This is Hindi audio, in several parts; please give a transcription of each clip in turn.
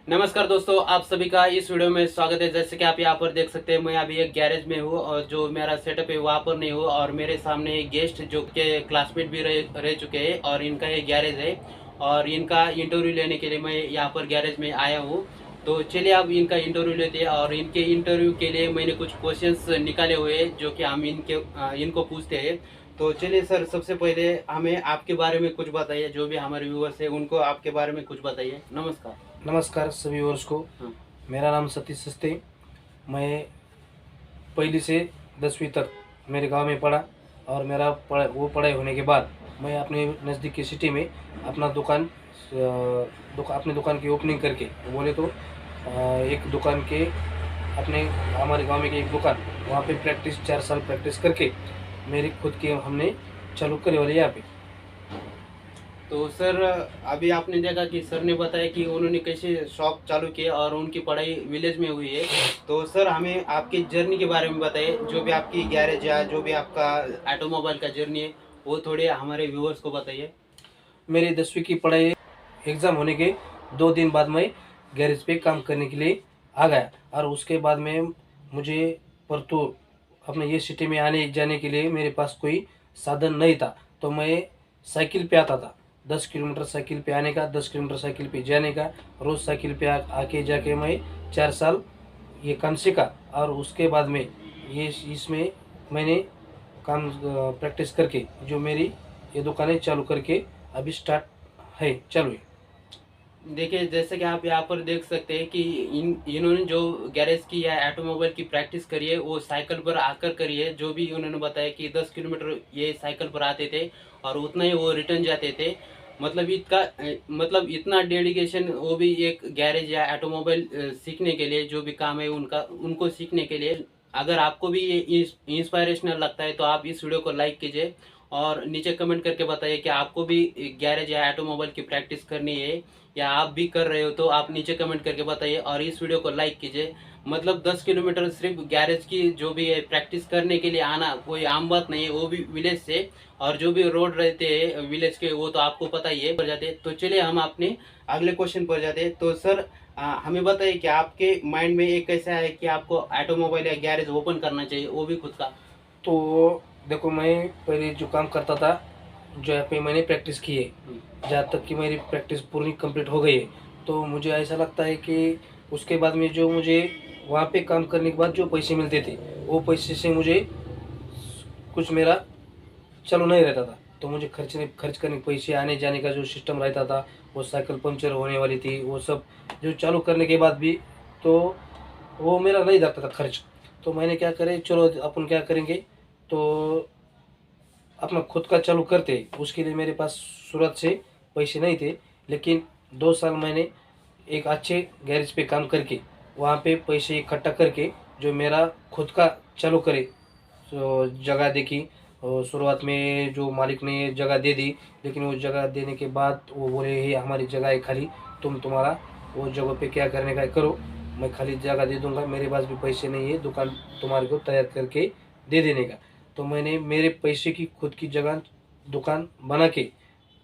नमस्कार दोस्तों, आप सभी का इस वीडियो में स्वागत है। जैसे कि आप यहाँ पर देख सकते हैं, मैं अभी एक गैरेज में हूँ और जो मेरा सेटअप है वहाँ पर नहीं हूँ और मेरे सामने एक गेस्ट जो के क्लासमेट भी रह चुके हैं और इनका ये गैरेज है और इनका इंटरव्यू लेने के लिए मैं यहाँ पर गैरेज में आया हूँ। तो चलिए अब इनका इंटरव्यू लेते हैं और इनके इंटरव्यू के लिए मैंने कुछ क्वेश्चंस निकाले हुए हैं जो कि हम इनको पूछते हैं। तो चलिए सर, सबसे पहले हमें आपके बारे में कुछ बताइए। जो भी हमारे व्यूअर्स है उनको आपके बारे में कुछ बताइए। नमस्कार। नमस्कार सभी वर्ष को। हाँ। मेरा नाम सतीश सस्ते। मैं पहली से 10वीं तक मेरे गांव में पढ़ा और मेरा पढ़ाई होने के बाद मैं अपने नज़दीक की सिटी में अपना अपनी दुकान की ओपनिंग करके बोले तो एक दुकान के अपने हमारे गांव में की एक दुकान वहाँ पे 4 साल प्रैक्टिस करके मेरी खुद की हमने चालू करी वाले यहाँ पे। तो सर, अभी आपने देखा कि सर ने बताया कि उन्होंने कैसे शॉप चालू किया और उनकी पढ़ाई विलेज में हुई है। तो सर, हमें आपकी जर्नी के बारे में बताइए। जो भी आपकी गैरेज या जो भी आपका ऑटोमोबाइल का जर्नी है वो थोड़े हमारे व्यूअर्स को बताइए। मेरी 10वीं की पढ़ाई एग्ज़ाम होने के 2 दिन बाद मैं गैरेज पे काम करने के लिए आ गया और उसके बाद में मुझे परतूर अपने ये सिटी में आने जाने के लिए मेरे पास कोई साधन नहीं था। तो मैं साइकिल पे आता था। 10 किलोमीटर साइकिल पे आने का, 10 किलोमीटर साइकिल पे जाने का। रोज़ साइकिल पे आके जाके मैं 4 साल ये काम सीखा और उसके बाद में ये इसमें मैंने काम प्रैक्टिस करके जो मेरी ये दुकानें चालू करके अभी स्टार्ट है, चालू है। देखिए, जैसे कि आप यहाँ पर देख सकते हैं कि इन्होंने जो गैरेज की या ऑटोमोबाइल की प्रैक्टिस करी है वो साइकिल पर आकर करी है। जो भी उन्होंने बताया कि 10 किलोमीटर ये साइकिल पर आते थे और उतना ही वो रिटर्न जाते थे। मतलब इतना डेडिकेशन, वो भी एक गैरेज या ऑटोमोबाइल सीखने के लिए, जो भी काम है उनका उनको सीखने के लिए। अगर आपको भी ये इंस्पायरेशनल लगता है तो आप इस वीडियो को लाइक कीजिए और नीचे कमेंट करके बताइए कि आपको भी गैरेज या ऑटोमोबाइल की प्रैक्टिस करनी है या आप भी कर रहे हो। तो आप नीचे कमेंट करके बताइए और इस वीडियो को लाइक कीजिए। मतलब 10 किलोमीटर सिर्फ गैरेज की जो भी है प्रैक्टिस करने के लिए आना कोई आम बात नहीं है, वो भी विलेज से। और जो भी रोड रहते हैं विलेज के वो तो आपको पता ही है। पर जाते तो चलिए हम अपने अगले क्वेश्चन पर जाते हैं। तो सर, हमें बताइए कि आपके माइंड में एक कैसा है कि आपको ऑटोमोबाइल या गैरेज ओपन करना चाहिए, वो भी खुद का। तो देखो, मैं पहले जो काम करता था, जो यहाँ पे मैंने प्रैक्टिस की है, जहाँ तक कि मेरी प्रैक्टिस पूरी कंप्लीट हो गई है, तो मुझे ऐसा लगता है कि उसके बाद में जो मुझे वहाँ पे काम करने के बाद जो पैसे मिलते थे, वो पैसे से मुझे कुछ मेरा चालू नहीं रहता था। तो मुझे खर्च करने के पैसे, आने जाने का जो सिस्टम रहता था, वो साइकिल पंचर होने वाली थी, वो सब जो चालू करने के बाद भी तो वो मेरा नहीं जाता था खर्च। तो मैंने क्या करे, चलो अपन क्या करेंगे, तो अपना खुद का चालू करते। उसके लिए मेरे पास शुरुआत से पैसे नहीं थे, लेकिन 2 साल मैंने एक अच्छे गैरेज पे काम करके वहाँ पे पैसे इकट्ठा करके जो मेरा खुद का चालू करे, तो जगह देखी। और शुरुआत में जो मालिक ने जगह दे दी, लेकिन वो जगह देने के बाद वो बोले, ये हमारी जगह है खाली, तुम्हारा वो जगह पे क्या करने का है करो, मैं खाली जगह दे दूंगा, मेरे पास भी पैसे नहीं है दुकान तुम्हारे को तैयार करके दे देने का। तो मैंने मेरे पैसे की खुद की जगह दुकान बना के,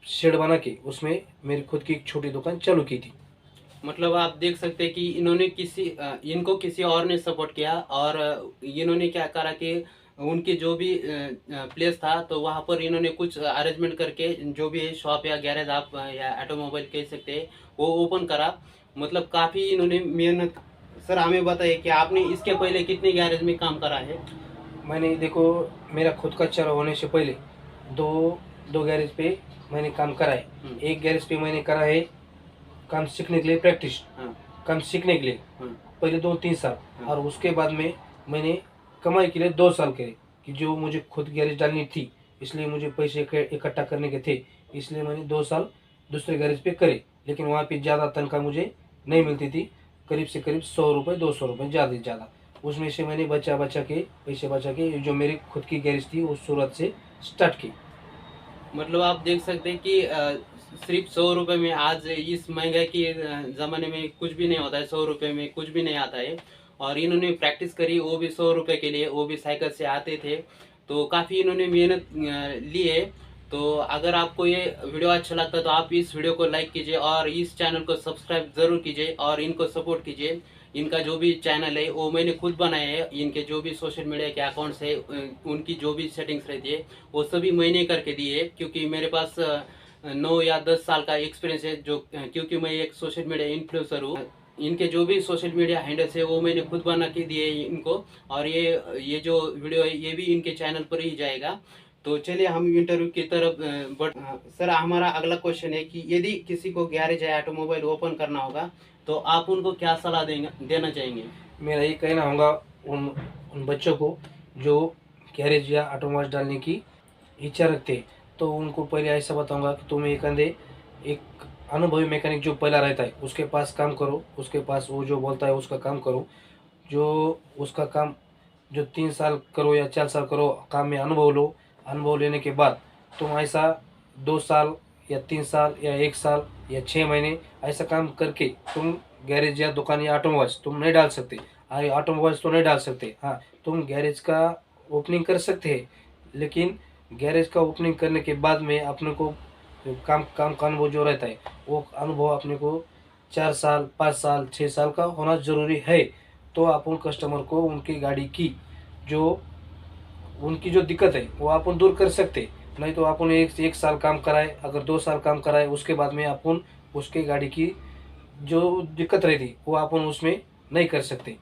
शेड बना के, उसमें मेरी खुद की एक छोटी दुकान चालू की थी। मतलब आप देख सकते हैं कि इनको किसी और ने सपोर्ट किया और इन्होंने क्या करा कि उनकी जो भी प्लेस था तो वहाँ पर इन्होंने कुछ अरेंजमेंट करके जो भी शॉप या गैरेज आप या ऑटोमोबाइल कह सकते हैं वो ओपन करा। मतलब काफ़ी इन्होंने मेहनत। सर, हमें बताइए कि आपने इसके पहले कितने गैरेज में काम करा है। मैंने देखो, मेरा खुद का चालू होने से पहले दो दो गैरेज पे मैंने काम करा है। एक गैरेज पे मैंने करा है काम सीखने के लिए, प्रैक्टिस हाँ। काम सीखने के लिए हाँ। पहले 2-3 साल। हाँ। और उसके बाद में मैंने कमाई के लिए 2 साल करे, कि जो मुझे खुद गैरेज डालनी थी, इसलिए मुझे पैसे इकट्ठा करने के थे, इसलिए मैंने 2 साल दूसरे गैरेज पे करे। लेकिन वहाँ पे ज़्यादा तनख्वाह मुझे नहीं मिलती थी, करीब से करीब 100 रुपये 200 रुपये, ज़्यादा से ज़्यादा। उसमें से मैंने बचा के पैसे बचा के जो मेरी खुद की गैरेज थी वो सूरत से स्टार्ट की। मतलब आप देख सकते हैं कि सिर्फ 100 रुपये में आज इस महंगाई के ज़माने में कुछ भी नहीं होता है। 100 रुपये में कुछ भी नहीं आता है। और इन्होंने प्रैक्टिस करी वो भी 100 रुपये के लिए, वो भी साइकिल से आते थे। तो काफ़ी इन्होंने मेहनत ली है। तो अगर आपको ये वीडियो अच्छा लगता है तो आप इस वीडियो को लाइक कीजिए और इस चैनल को सब्सक्राइब ज़रूर कीजिए और इनको सपोर्ट कीजिए। इनका जो भी चैनल है वो मैंने खुद बनाया है। इनके जो भी सोशल मीडिया के अकाउंट्स है उनकी जो भी सेटिंग्स रहती है वो सभी मैंने करके दी है, क्योंकि मेरे पास 9 या 10 साल का एक्सपीरियंस है, जो क्योंकि मैं एक सोशल मीडिया इन्फ्लुएंसर हूँ। इनके जो भी सोशल मीडिया हैंडल्स है वो मैंने खुद बना के दिए इनको, और ये जो वीडियो है ये भी इनके चैनल पर ही जाएगा। तो चलिए हम इंटरव्यू की तरफ सर, हमारा अगला क्वेश्चन है कि यदि किसी को गैरेज या ऑटोमोबाइल ओपन करना होगा तो आप उनको क्या सलाह देना चाहेंगे? मेरा ये कहना होगा उन उन बच्चों को जो गैरेज या ऑटोमोबाइल डालने की इच्छा रखते हैं, तो उनको पहले ऐसा बताऊंगा कि तुम एक अंधे एक अनुभवी मैकेनिक जो पहला रहता है उसके पास काम करो, उसके पास वो जो बोलता है उसका काम करो। जो उसका काम जो 3 साल करो या 4 साल करो, काम में अनुभव लो। अनुभव लेने के बाद तुम ऐसा 2 साल या 3 साल या 1 साल या 6 महीने ऐसा काम करके तुम गैरेज या दुकान या ऑटोमोबाइल्स तुम नहीं डाल सकते। ऑटोमोबाइल्स तो नहीं डाल सकते, हाँ तुम गैरेज का ओपनिंग कर सकते हैं, लेकिन गैरेज का ओपनिंग करने के बाद में अपने को काम काम का अनुभव जो रहता है वो अनुभव अपने को 4 साल 5 साल 6 साल का होना ज़रूरी है। तो आप उन कस्टमर को उनकी गाड़ी की जो उनकी जो दिक्कत है वो अपन दूर कर सकते। नहीं तो अपन एक साल काम कराए, अगर 2 साल काम कराए, उसके बाद में अपन उसके गाड़ी की जो दिक्कत रहती वो अपन उसमें नहीं कर सकते।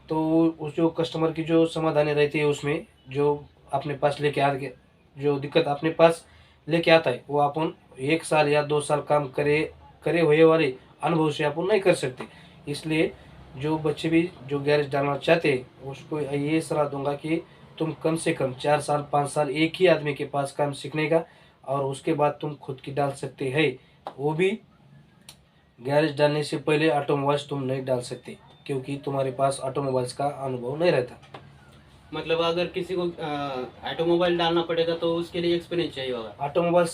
तो उस जो कस्टमर की जो समाधान रहती है उसमें जो अपने पास लेके आ के जो दिक्कत अपने पास लेके आता है वो अपन 1 साल या 2 साल काम करे करे हुए वाले अनुभव से अपन नहीं कर सकते। इसलिए जो बच्चे भी जो गैरेज डालना चाहते हैं उसको ये सलाह दूंगा कि तुम कम से कम 4 साल 5 साल एक ही आदमी के पास काम सीखने का, और उसके बाद तुम खुद की डाल सकते हैं। वो भी गैरेज डालने से पहले ऑटोमोबाइल्स तुम नहीं डाल सकते, क्योंकि तुम्हारे पास ऑटोमोबाइल्स का अनुभव नहीं रहता। मतलब अगर किसी को ऑटोमोबाइल डालना पड़ेगा तो उसके लिए एक्सपीरियंस चाहिए होगा। ऑटोमोबाइल्स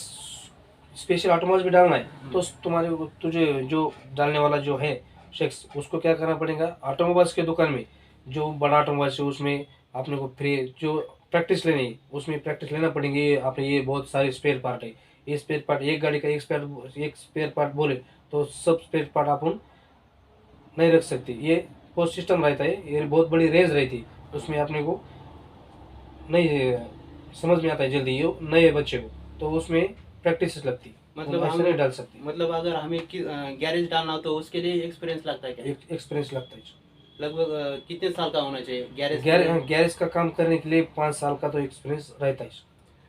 स्पेशल ऑटोमोबाइल्स भी डालना है तो तुम्हारे तुझे जो डालने वाला जो है शख्स उसको क्या करना पड़ेगा, ऑटोमोबाइल्स के दुकान में जो बड़ा ऑटोमोबाइल्स है उसमें अपने को फ्री जो प्रैक्टिस लेनी है उसमें प्रैक्टिस लेना पड़ेगी। ये आपने ये बहुत सारे स्पेयर पार्ट है, ये स्पेयर पार्ट एक गाड़ी का एक स्पेयर पार्ट बोले तो सब स्पेयर पार्ट अपन नहीं रख सकते। ये बहुत सिस्टम रहता है, ये बहुत बड़ी रेंज रहती है, उसमें अपने को नहीं समझ में आता है जल्दी ये नए बच्चे को, तो उसमें प्रैक्टिस लगती है, मतलब हम ऐसे नहीं डाल सकते। मतलब अगर हमें गैरेज डालना हो तो उसके लिए एक्सपीरियंस लगता है क्या? एक्सपीरियंस लगता है। लगभग कितने साल का होना चाहिए गैरेज गैरेज का काम करने के लिए 5 साल का तो एक्सपीरियंस रहता है,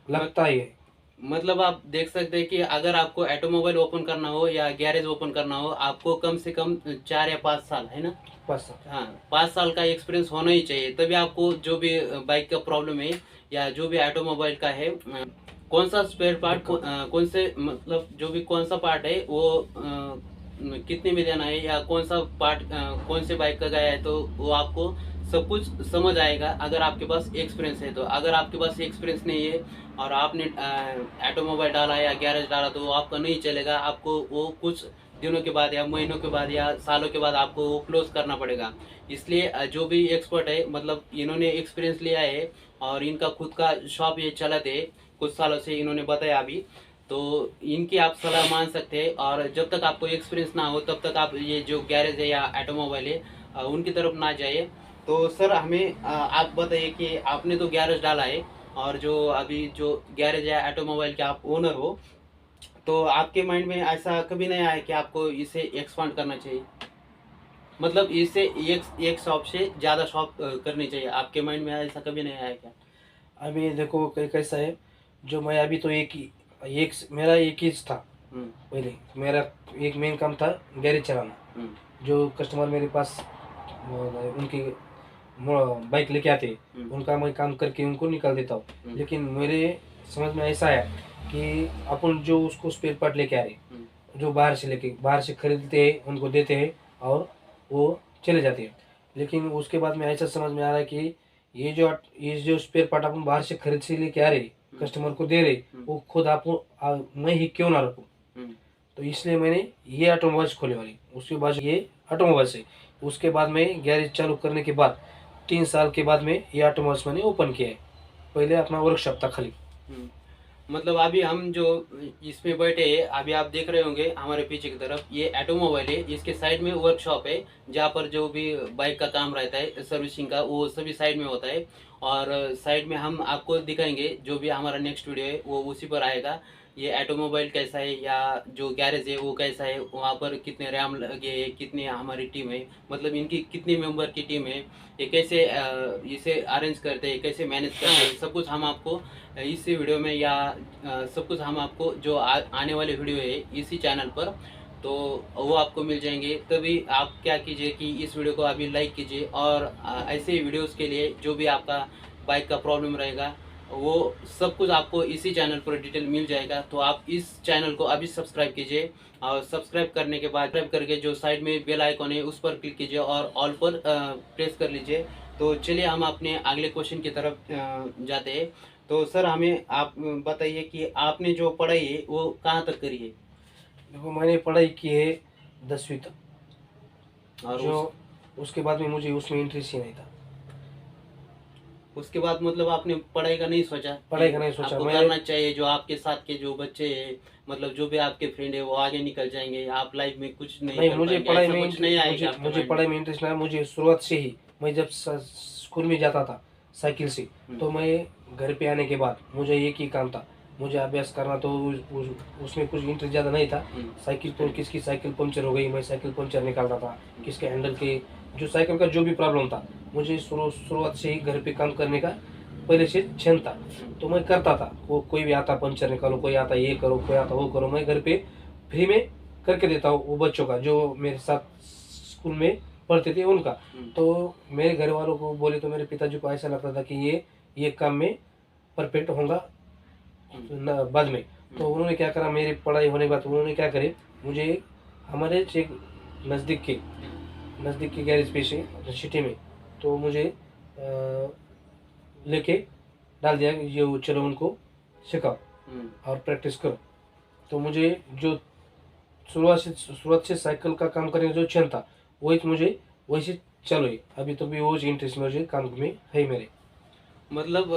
लगता है। मतलब आप देख सकते हैं कि अगर आपको ऑटोमोबाइल ओपन करना हो या गैरेज ओपन करना हो आपको कम से कम 4 या 5 साल, है ना? 5 साल, हाँ, 5 साल का एक्सपीरियंस होना ही चाहिए, तभी आपको जो भी बाइक का प्रॉब्लम है या जो भी ऑटोमोबाइल का है कौन सा स्पेयर पार्ट कौन से मतलब जो भी कौन सा पार्ट है वो कितने में देना है या कौन सा पार्ट कौन से बाइक का गया है, तो वो आपको सब कुछ समझ आएगा अगर आपके पास एक्सपीरियंस है। तो अगर आपके पास एक्सपीरियंस नहीं है और आपने ऑटोमोबाइल डाला या गैरेज डाला तो वो आपका नहीं चलेगा। आपको वो कुछ दिनों के बाद या महीनों के बाद या सालों के बाद आपको वो क्लोज करना पड़ेगा। इसलिए जो भी एक्सपर्ट है मतलब इन्होंने एक्सपीरियंस लिया है और इनका खुद का शॉप ये चलाते हैं कुछ सालों से, इन्होंने बताया अभी। तो इनकी आप सलाह मान सकते हैं और जब तक आपको एक्सपीरियंस ना हो तब तक आप ये जो गैरेज है या ऑटोमोबाइल है उनकी तरफ ना जाइए। तो सर हमें आप बताइए कि आपने तो गैरेज डाला है और जो अभी जो गैरेज या ऑटोमोबाइल के आप ओनर हो, तो आपके माइंड में ऐसा कभी नहीं आया कि आपको इसे एक्सपांड करना चाहिए, मतलब इसे एक शॉप से ज़्यादा शॉप करनी चाहिए? आपके माइंड में ऐसा कभी नहीं आया क्या? अभी देखो कैसा है, जो मैं अभी तो मेरा एक ही था। पहले मेरा एक मेन काम था गैरेज चलाना। जो कस्टमर मेरे पास उनकी बाइक लेके आते उनका मैं काम करके उनको निकाल देता हूँ। लेकिन मेरे समझ में ऐसा आया कि अपन जो उसको स्पेयर पार्ट लेके आ रहे जो बाहर से खरीदते हैं उनको देते हैं और वो चले जाते हैं। लेकिन उसके बाद में ऐसा समझ में आ रहा है कि ये जो स्पेयर पार्ट अपन बाहर से खरीद से लेके आ रहे कस्टमर को दे रहे वो खुद आप मैं ही क्यों ना रखूँ। तो इसलिए मैंने ये ऑटोमोबाइल्स खोले वाली, उसके बाद ये ऑटोमोबाइल्स है। उसके बाद में गैरेज चालू करने के बाद 3 साल के बाद में ये ऑटोमोबाइल्स मैंने ओपन किया है। पहले अपना वर्कशॉप था खाली। मतलब अभी हम जो इसमें बैठे हैं, अभी आप देख रहे होंगे हमारे पीछे की तरफ, ये ऑटोमोबाइल है। इसके साइड में वर्कशॉप है, जहाँ पर जो भी बाइक का काम रहता है सर्विसिंग का, वो सभी साइड में होता है। और साइड में हम आपको दिखाएंगे, जो भी हमारा नेक्स्ट वीडियो है वो उसी पर आएगा। ये ऑटोमोबाइल कैसा है, या जो गैरेज है वो कैसा है, वहाँ पर कितने रैम लगे हैं, कितनी हमारी टीम है, मतलब इनकी कितनी मेंबर की टीम है, ये कैसे इसे अरेंज करते हैं, कैसे मैनेज करते हैं, सब कुछ हम आपको इसी वीडियो में, या सब कुछ हम आपको जो आने वाले वीडियो है इसी चैनल पर, तो वो आपको मिल जाएंगे। तभी आप क्या कीजिए कि इस वीडियो को अभी लाइक कीजिए, और ऐसे ही वीडियोस के लिए जो भी आपका बाइक का प्रॉब्लम रहेगा वो सब कुछ आपको इसी चैनल पर डिटेल मिल जाएगा। तो आप इस चैनल को अभी सब्सक्राइब कीजिए, और सब्सक्राइब करने के बाद सब्सक्राइब करके जो साइड में बेल आइकॉन है उस पर क्लिक कीजिए और ऑल पर प्रेस कर लीजिए। तो चलिए हम अपने अगले क्वेश्चन की तरफ जाते हैं। तो सर हमें आप बताइए कि आपने जो पढ़ाई है वो कहाँ तक करी है, देखो मैंने पढ़ाई की है 10वीं तक, और जो उसके बाद में मुझे उसमें इंटरेस्ट ही नहीं था। उसके बाद मतलब आपने पढ़ाई का नहीं सोचा पढ़ाई कि का नहीं सोचा आपको मैंने। करना चाहिए, जो आपके साथ के जो बच्चे हैं, मतलब जो भी आपके फ्रेंड है वो आगे निकल जाएंगे, आप लाइफ में कुछ नहीं नहीं, कर मुझे पाएंगे, पढ़ाई ऐसा में कुछ नहीं आएगा मुझे आपके मुझे माइंड पढ़ाई में। में इंटरेस्ट नहीं है। मुझे शुरुआत से ही, मैं जब स्कूल में जाता था साइकिल से, तो मैं घर पे आने के बाद मुझे एक ही काम था, मुझे अभ्यास करना। तो उसमें कुछ इंटरेस्ट ज़्यादा नहीं था। साइकिल पर किसकी साइकिल पंचर हो गई, मैं साइकिल पंचर निकालता था। किसके हैंडल के, जो साइकिल का जो भी प्रॉब्लम था, मुझे शुरुआत से ही घर पे काम करने का पहले से क्षण था। तो मैं करता था, वो कोई भी आता पंचर निकालो, कोई आता ये करो, कोई आता वो करो, मैं घर पे फ्री में करके देता हूँ वो बच्चों का, जो मेरे साथ स्कूल में पढ़ते थे उनका। तो मेरे घर वालों को बोले तो मेरे पिताजी को ऐसा लगता था कि ये काम में परफेक्ट होगा बाद में। तो उन्होंने क्या करा, मेरी पढ़ाई होने के बाद उन्होंने क्या करे, मुझे हमारे एक नज़दीक के गैरेज पे से सिटी में, तो मुझे लेके डाल दिया कि ये चलो उनको सिखाओ और प्रैक्टिस करो। तो मुझे जो शुरुआत से साइकिल का काम करने का जो क्षण था, वही मुझे वैसे चालू है अभी। तो भी वो इंटरेस्ट मुझे काम में है मेरे। मतलब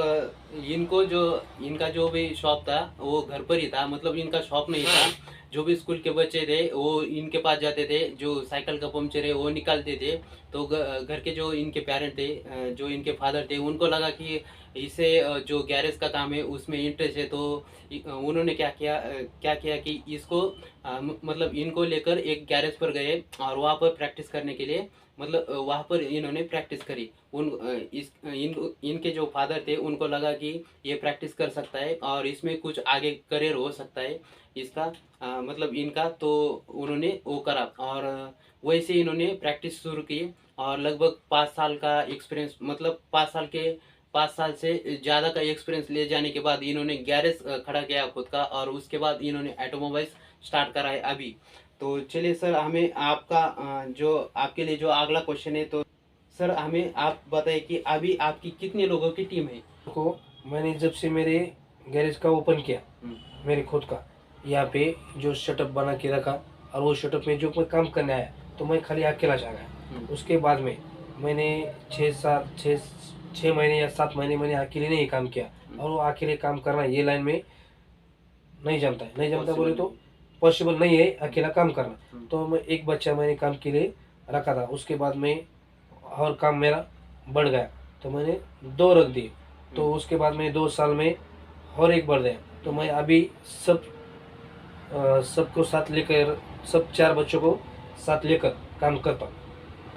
इनका जो भी शॉप था वो घर पर ही था, मतलब इनका शॉप नहीं था। जो भी स्कूल के बच्चे थे वो इनके पास जाते थे, जो साइकिल का पंचर है वो निकालते थे। तो घर के जो इनके पेरेंट थे, जो इनके फादर थे, उनको लगा कि इसे जो गैरेज का काम है उसमें इंटरेस्ट है। तो उन्होंने क्या किया कि इसको मतलब इनको लेकर एक गैरेज पर गए, और वहाँ पर प्रैक्टिस करने के लिए, मतलब वहाँ पर इन्होंने प्रैक्टिस करी। इनके जो फादर थे उनको लगा कि ये प्रैक्टिस कर सकता है और इसमें कुछ आगे करियर हो सकता है इसका, मतलब इनका। तो उन्होंने वो करा, और वैसे इन्होंने प्रैक्टिस शुरू की। और लगभग 5 साल का एक्सपीरियंस, मतलब 5 साल से ज़्यादा का एक्सपीरियंस ले जाने के बाद इन्होंने गैरेज खड़ा किया खुद का, और उसके बाद इन्होंने ऑटोमोबाइल्स स्टार्ट करा है अभी। तो चलिए सर, हमें आपका जो आपके लिए जो अगला क्वेश्चन है, तो सर हमें आप बताइए कि अभी आपकी कितने लोगों की टीम है। को मैंने जब से मेरे गैरेज का ओपन किया, मेरे खुद का यहाँ पे जो शटअप बना के रखा, और वो शटअप में जो मैं काम करने आया, तो मैं खाली अकेला जा गया। उसके बाद में मैंने 6 महीने या 7 महीने मैंने अकेले नहीं काम किया। और वो अकेले काम करना ये लाइन में नहीं जमता है, नहीं जमता बोले तो पॉसिबल नहीं है अकेला काम करना। तो मैं एक बच्चा मैंने काम के लिए रखा था। उसके बाद में और काम मेरा बढ़ गया, तो मैंने 2 रख दिए। तो उसके बाद में 2 साल में और एक बढ़ गया। तो मैं अभी सबको साथ लेकर, सब 4 बच्चों को साथ लेकर काम करता हूँ।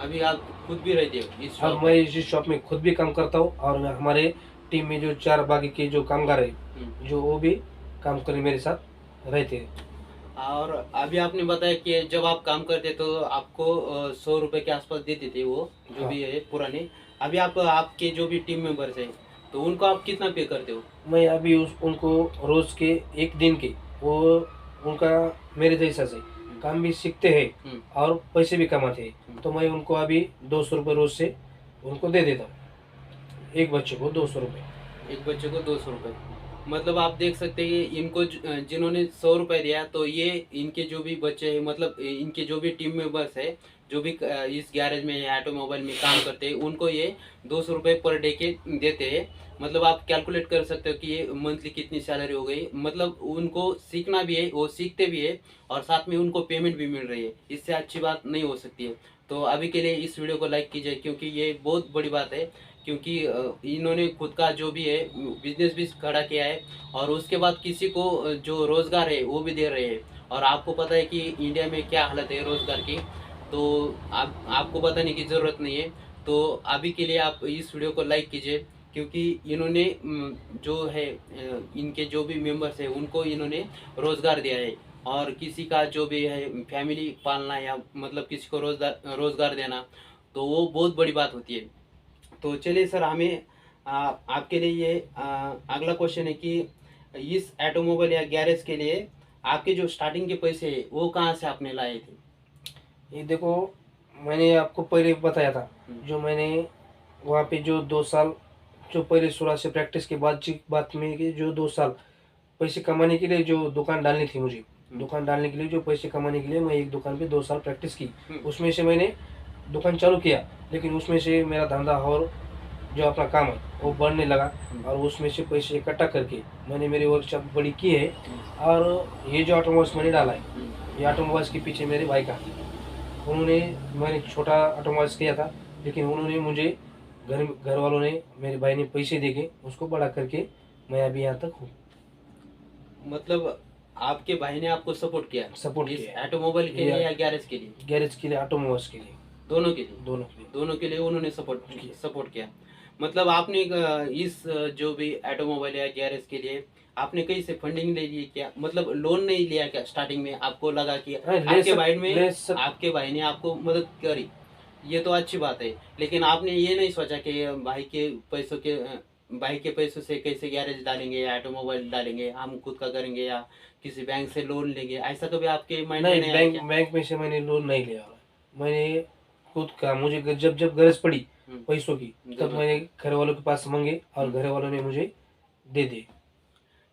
अभी आप खुद भी रहते हो इस और शॉप मैं इस शॉप में खुद भी काम करता हूँ, और हमारे टीम में जो 4 बाकी के जो कामगार है, जो वो भी काम करने मेरे साथ रहते हैं। और अभी आपने बताया कि जब आप काम करते तो आपको 100 रुपए के आसपास देते थे वो, जो भी है पुराने। अभी आपके जो भी टीम मेंबर्स हैं, तो उनको आप कितना पे करते हो। मैं अभी उनको रोज के 1 दिन के, वो उनका मेरे जैसा से काम भी सीखते हैं और पैसे भी कमाते हैं। तो मैं उनको अभी 200 रुपये रोज से उनको दे देता हूँ। एक बच्चे को 200 रुपये। एक बच्चे को 200 रुपए। मतलब आप देख सकते हैं कि इनको जिन्होंने 100 रुपये दिया, तो ये इनके जो भी बच्चे हैं, मतलब इनके जो भी टीम मेंबर्स है, जो भी इस गैरेज में या ऑटोमोबाइल में काम करते हैं, उनको ये 200 रुपये पर डे के देते हैं। मतलब आप कैलकुलेट कर सकते हो कि ये मंथली कितनी सैलरी हो गई। मतलब उनको सीखना भी है, वो सीखते भी है, और साथ में उनको पेमेंट भी मिल रही है। इससे अच्छी बात नहीं हो सकती है। तो अभी के लिए इस वीडियो को लाइक कीजिए, क्योंकि ये बहुत बड़ी बात है। क्योंकि इन्होंने खुद का जो भी है बिजनेस भी खड़ा किया है, और उसके बाद किसी को जो रोज़गार है वो भी दे रहे हैं। और आपको पता है कि इंडिया में क्या हालत है रोज़गार की, तो आपको बताने की ज़रूरत नहीं है। तो अभी के लिए आप इस वीडियो को लाइक कीजिए, क्योंकि इन्होंने जो है इनके जो भी मेंबर्स हैं उनको इन्होंने रोज़गार दिया है। और किसी का जो भी है फैमिली पालना, या मतलब किसी को रोज़गार रोज़गार देना, तो वो बहुत बड़ी बात होती है। तो चलिए सर, हमें आपके लिए ये अगला क्वेश्चन है कि इस ऑटोमोबाइल या गैरेज के लिए आपके जो स्टार्टिंग के पैसे हैं वो कहाँ से आपने लाए थे? ये देखो, मैंने आपको पहले बताया था, जो मैंने वहाँ पे जो 2 साल, जो पहले शुरुआत से प्रैक्टिस के बाद की बात में, कि जो 2 साल पैसे कमाने के लिए जो दुकान डालनी थी मुझे, दुकान डालने के लिए जो पैसे कमाने के लिए मैं एक दुकान पे 2 साल प्रैक्टिस की। उसमें से मैंने दुकान चालू किया, लेकिन उसमें से मेरा धंधा और जो अपना काम है वो बढ़ने लगा, और उसमें से पैसे इकट्ठा करके मैंने मेरी वर्कशॉप बड़ी की है। और ये जो ऑटोमोबाइल्स मैंने डाला है, ये ऑटोमोबाइल्स के पीछे मेरे भाई का, उन्होंने, मैंने छोटा ऑटोमोबाइल्स किया था, लेकिन उन्होंने मुझे, घर वालों ने, मेरे भाई ने पैसे दे के उसको बड़ा करके मैं अभी यहाँ तक हूँ। मतलब आपके भाई ने आपको सपोर्ट किया सपोर्ट इस किया है, ऑटोमोबाइल के लिए या गैरेज के लिए? गैरेज के लिए, ऑटोमोबाइल्स के लिए, दोनों के लिए? दोनों के लिए। दोनों के लिए उन्होंने सपोर्ट किया। मतलब आपने इस जो भी ऑटोमोबाइल या गैरेज के लिए आपने कहीं से फंडिंग ले ली क्या? मतलब लोन नहीं लिया क्या? स्टार्टिंग में आपको लगा कि आपके भाई ने आपको मदद करी, ये तो अच्छी बात है। लेकिन आपने ये नहीं सोचा कि भाई के पैसों से कैसे गैरेज डालेंगे या ऑटोमोबाइल डालेंगे, हम खुद का करेंगे या किसी बैंक से लोन लेंगे? ऐसा कभी आपके माइंड में नहीं, नहीं आया क्या? बैंक में से मैंने लोन नहीं लिया। मैंने खुद का, मुझे जब जब गरज पड़ी पैसों की, तब जरूरत। मैंने घर वालों के पास मांगे, और घर वालों ने मुझे दे दिए।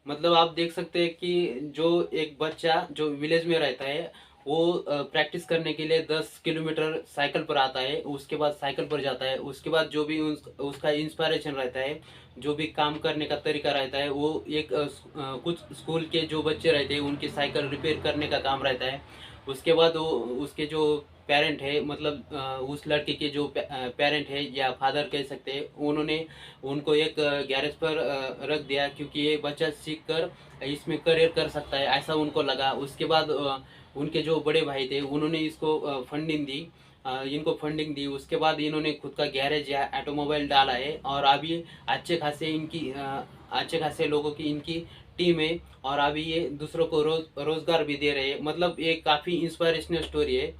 मतलब आप देख सकते हैं कि जो एक बच्चा जो विलेज में रहता है, वो प्रैक्टिस करने के लिए 10 किलोमीटर साइकिल पर आता है, उसके बाद साइकिल पर जाता है, उसके बाद जो भी उसका इंस्पायरेशन रहता है, जो भी काम करने का तरीका रहता है, वो एक कुछ स्कूल के जो बच्चे रहते हैं उनकी साइकिल रिपेयर करने का काम रहता है। उसके बाद वो उसके जो पेरेंट है, मतलब उस लड़के के जो पेरेंट है या फादर कह सकते हैं, उन्होंने उनको एक गैरेज पर रख दिया, क्योंकि ये बच्चा सीख कर इसमें करियर कर सकता है, ऐसा उनको लगा। उसके बाद उनके जो बड़े भाई थे उन्होंने इसको फंडिंग दी, इनको फंडिंग दी। उसके बाद इन्होंने खुद का गैरेज या ऑटोमोबाइल डाला है, और अभी अच्छे खासे लोगों की इनकी टीम है, और अभी ये दूसरों को रोजगार भी दे रहे हैं। मतलब ये काफ़ी इंस्पायरेशनल स्टोरी है।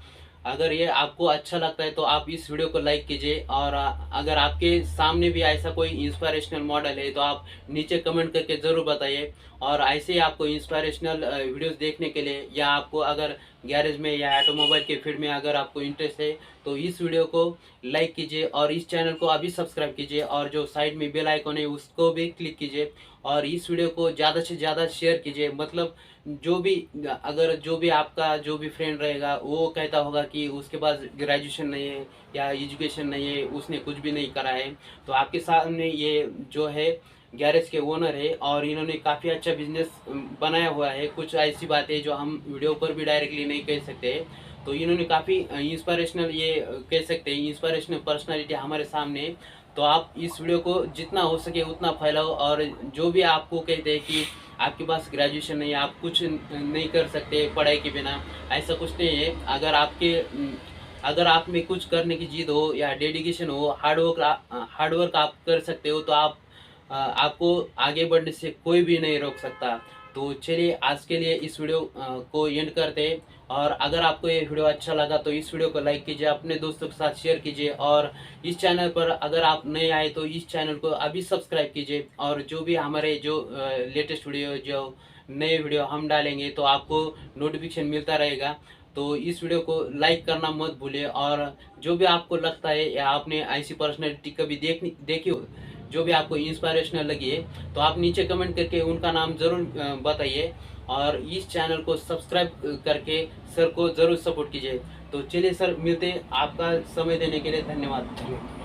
अगर ये आपको अच्छा लगता है तो आप इस वीडियो को लाइक कीजिए, और अगर आपके सामने भी ऐसा कोई इंस्पायरेशनल मॉडल है तो आप नीचे कमेंट करके ज़रूर बताइए। और ऐसे ही आपको इंस्पायरेशनल वीडियोस देखने के लिए, या आपको अगर गैरेज में या ऑटोमोबाइल के फील्ड में अगर आपको इंटरेस्ट है, तो इस वीडियो को लाइक कीजिए, और इस चैनल को अभी सब्सक्राइब कीजिए, और जो साइड में बेल आइकन है उसको भी क्लिक कीजिए, और इस वीडियो को ज़्यादा से ज़्यादा शेयर कीजिए। मतलब जो भी आपका जो भी फ्रेंड रहेगा वो कहता होगा कि उसके पास ग्रेजुएशन नहीं है या एजुकेशन नहीं है, उसने कुछ भी नहीं करा है, तो आपके सामने ये जो है गैरेज के ओनर है, और इन्होंने काफ़ी अच्छा बिजनेस बनाया हुआ है। कुछ ऐसी बातें जो हम वीडियो पर भी डायरेक्टली नहीं कह सकते, तो इन्होंने काफ़ी इंस्पिरेशनल, ये कह सकते हैं इंस्पिरेशनल पर्सनालिटी हमारे सामने है। तो आप इस वीडियो को जितना हो सके उतना फैलाओ, और जो भी आपको कहते हैं कि आपके पास ग्रेजुएशन नहीं है, आप कुछ नहीं कर सकते पढ़ाई के बिना, ऐसा कुछ नहीं है। अगर आप में कुछ करने की जिद हो या डेडिकेशन हो, हार्डवर्क आप कर सकते हो, तो आपको आगे बढ़ने से कोई भी नहीं रोक सकता। तो चलिए आज के लिए इस वीडियो को एंड करते हैं। और अगर आपको ये वीडियो अच्छा लगा तो इस वीडियो को लाइक कीजिए, अपने दोस्तों के साथ शेयर कीजिए, और इस चैनल पर अगर आप नए आए तो इस चैनल को अभी सब्सक्राइब कीजिए। और जो भी हमारे जो लेटेस्ट वीडियो, जो नए वीडियो हम डालेंगे, तो आपको नोटिफिकेशन मिलता रहेगा। तो इस वीडियो को लाइक करना मत भूलिए, और जो भी आपको लगता है या आपने ऐसी पर्सनैलिटी कभी देखी हो जो भी आपको इंस्पायरेशनल लगी है, तो आप नीचे कमेंट करके उनका नाम ज़रूर बताइए, और इस चैनल को सब्सक्राइब करके सर को ज़रूर सपोर्ट कीजिए। तो चलिए सर, मिलते हैं। आपका समय देने के लिए धन्यवाद। धन्यवाद।